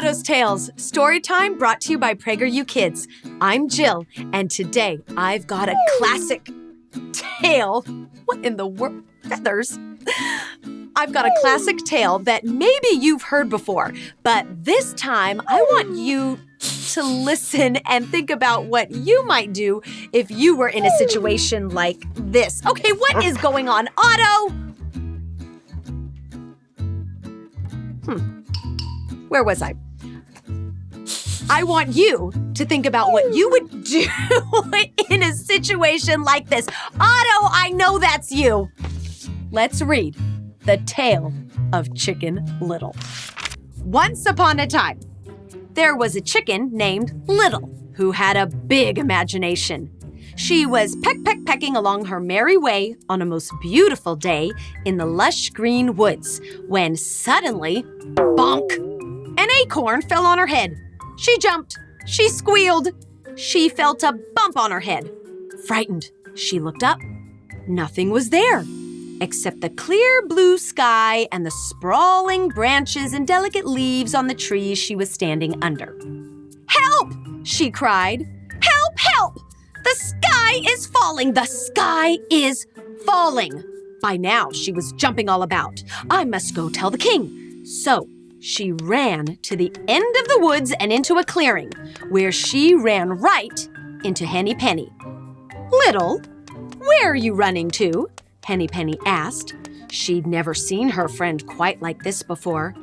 Otto's Tales, story time brought to you by PragerU Kids. I'm Jill, and today I've got a classic tale. What in the world? Feathers? I've got a classic tale that maybe you've heard before, but this time I want you to listen and think about what you might do if you were in a situation like this. Okay, what is going on, Otto? Where was I? I want you to think about what you would do in a situation like this. Otto, I know that's you. Let's read The Tale of Chicken Little. Once upon a time, there was a chicken named Little who had a big imagination. She was pecking along her merry way on a most beautiful day in the lush green woods when suddenly, bonk! An acorn fell on her head. She jumped. She squealed. She felt a bump on her head. Frightened, she looked up. Nothing was there, except the clear blue sky and the sprawling branches and delicate leaves on the trees she was standing under. "Help!" she cried. "Help, help! The sky is falling! The sky is falling!" By now, she was jumping all about. "I must go tell the king." So she ran to the end of the woods and into a clearing, where she ran right into Henny Penny. "Little, where are you running to?" Henny Penny asked. She'd never seen her friend quite like this before.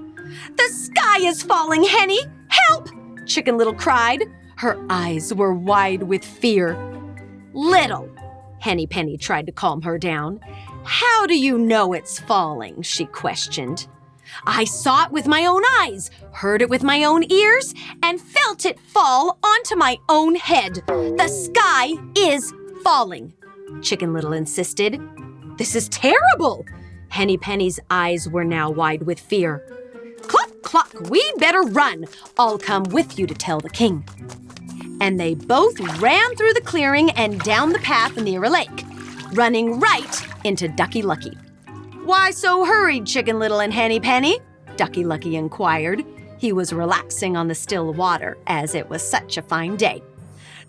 "The sky is falling, Henny! Help!" Chicken Little cried. Her eyes were wide with fear. "Little," Henny Penny tried to calm her down. "How do you know it's falling?" she questioned. "I saw it with my own eyes, heard it with my own ears, and felt it fall onto my own head. The sky is falling," Chicken Little insisted. "This is terrible!" Henny Penny's eyes were now wide with fear. "Cluck, cluck, we'd better run. I'll come with you to tell the king." And they both ran through the clearing and down the path near a lake, running right into Ducky Lucky. "Why so hurried, Chicken Little and Henny Penny?" Ducky Lucky inquired. He was relaxing on the still water, as it was such a fine day.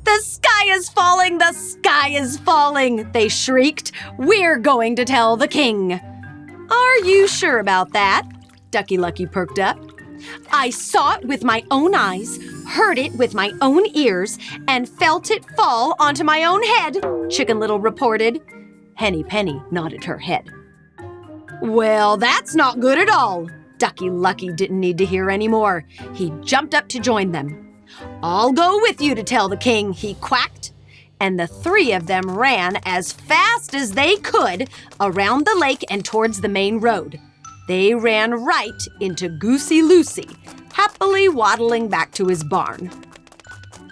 "The sky is falling! The sky is falling!" they shrieked. "We're going to tell the king." "Are you sure about that?" Ducky Lucky perked up. "I saw it with my own eyes, heard it with my own ears, and felt it fall onto my own head," Chicken Little reported. Henny Penny nodded her head. "Well, that's not good at all." Ducky Lucky didn't need to hear any more. He jumped up to join them. "I'll go with you to tell the king," he quacked. And the three of them ran as fast as they could around the lake and towards the main road. They ran right into Goosey Lucy, happily waddling back to his barn.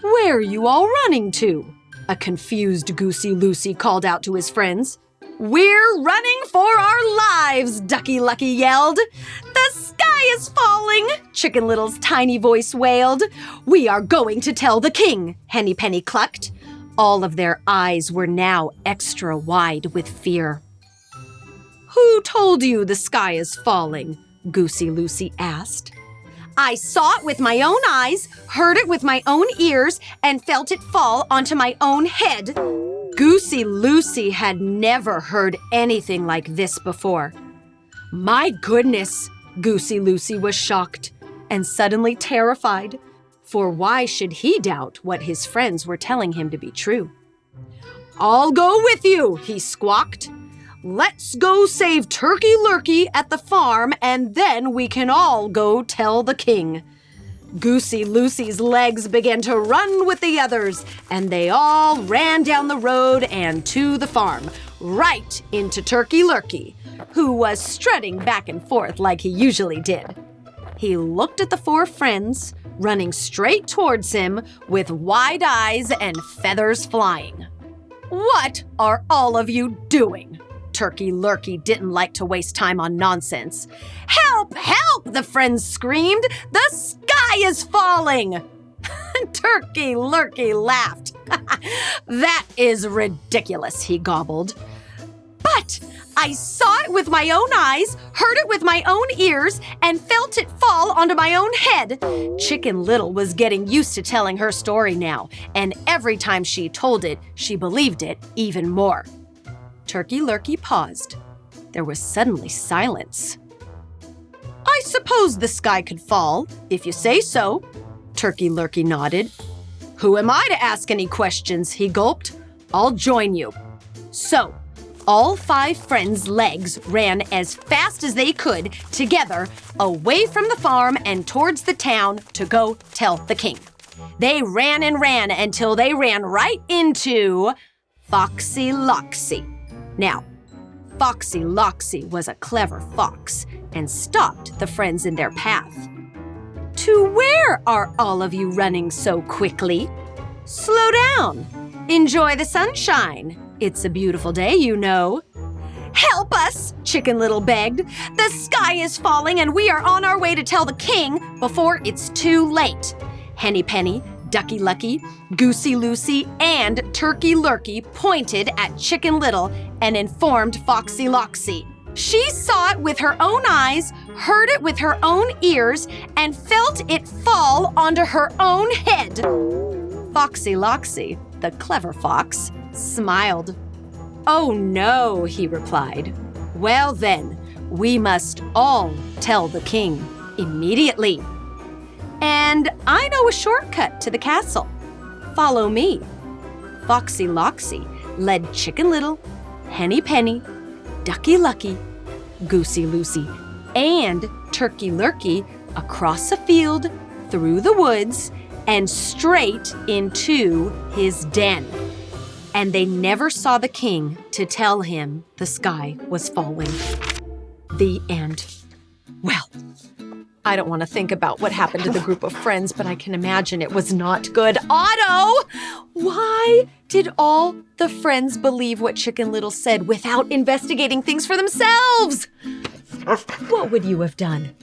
"Where are you all running to?" a confused Goosey Lucy called out to his friends. "We're running for our lives," Ducky Lucky yelled. "The sky is falling," Chicken Little's tiny voice wailed. "We are going to tell the king," Henny Penny clucked. All of their eyes were now extra wide with fear. "Who told you the sky is falling?" Goosey Lucy asked. "I saw it with my own eyes, heard it with my own ears, and felt it fall onto my own head." Goosey Lucy had never heard anything like this before. "My goodness!" Goosey Lucy was shocked and suddenly terrified. For why should he doubt what his friends were telling him to be true? "I'll go with you," he squawked. "Let's go save Turkey Lurkey at the farm, and then we can all go tell the king." Goosey Lucy's legs began to run with the others, and they all ran down the road and to the farm, right into Turkey Lurkey, who was strutting back and forth like he usually did. He looked at the four friends, running straight towards him with wide eyes and feathers flying. "What are all of you doing?" Turkey Lurkey didn't like to waste time on nonsense. "Help! Help!" the friends screamed. "The sky is falling!" Turkey Lurkey laughed. "That is ridiculous," he gobbled. "But I saw it with my own eyes, heard it with my own ears, and felt it fall onto my own head. Chicken Little was getting used to telling her story now, and every time she told it, she believed it even more. Turkey Lurkey paused. There was suddenly silence. I suppose the sky could fall, if you say so. Turkey Lurkey nodded. Who am I to ask any questions? He gulped. I'll join you. So, all 5 friends' legs ran as fast as they could together away from the farm and towards the town to go tell the king. They ran and ran until they ran right into Foxy Loxy. Now, Foxy Loxy was a clever fox and stopped the friends in their path. To where are all of you running so quickly? Slow down. Enjoy the sunshine. It's a beautiful day, you know. Help us, Chicken Little begged. The sky is falling and we are on our way to tell the king before it's too late. Henny Penny, Ducky Lucky, Goosey Lucy, and Turkey Lurkey pointed at Chicken Little and informed Foxy Loxy. She saw it with her own eyes, heard it with her own ears, and felt it fall onto her own head. Foxy Loxy, the clever fox, smiled. Oh no, he replied. Well then, we must all tell the king immediately. And I know a shortcut to the castle. Follow me. Foxy Loxy led Chicken Little, Henny Penny, Ducky Lucky, Goosey Lucy, and Turkey Lurkey across a field, through the woods, and straight into his den. And they never saw the king to tell him the sky was falling. The end. Well, I don't want to think about what happened to the group of friends, but I can imagine it was not good. Otto! Why did all the friends believe what Chicken Little said without investigating things for themselves? What would you have done?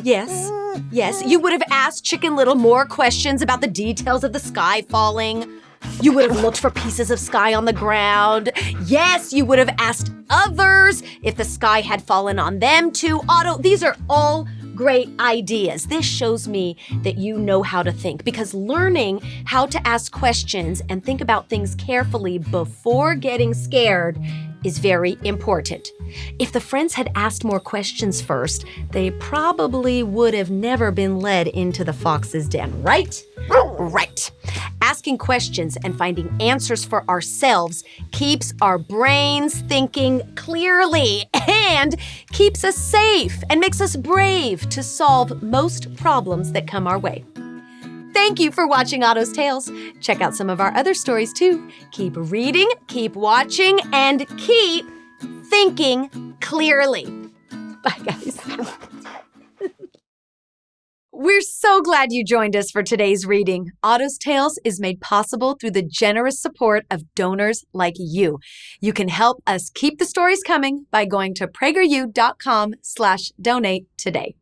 Yes. You would have asked Chicken Little more questions about the details of the sky falling. You would have looked for pieces of sky on the ground. Yes, you would have asked others if the sky had fallen on them too. Otto, these are all great ideas. This shows me that you know how to think, because learning how to ask questions and think about things carefully before getting scared is very important. If the friends had asked more questions first, they probably would have never been led into the fox's den, right? Right. Asking questions and finding answers for ourselves keeps our brains thinking clearly and keeps us safe and makes us brave to solve most problems that come our way. Thank you for watching Otto's Tales. Check out some of our other stories too. Keep reading, keep watching, and keep thinking clearly. Bye, guys. We're so glad you joined us for today's reading. Otto's Tales is made possible through the generous support of donors like you. You can help us keep the stories coming by going to PragerU.com/donate today.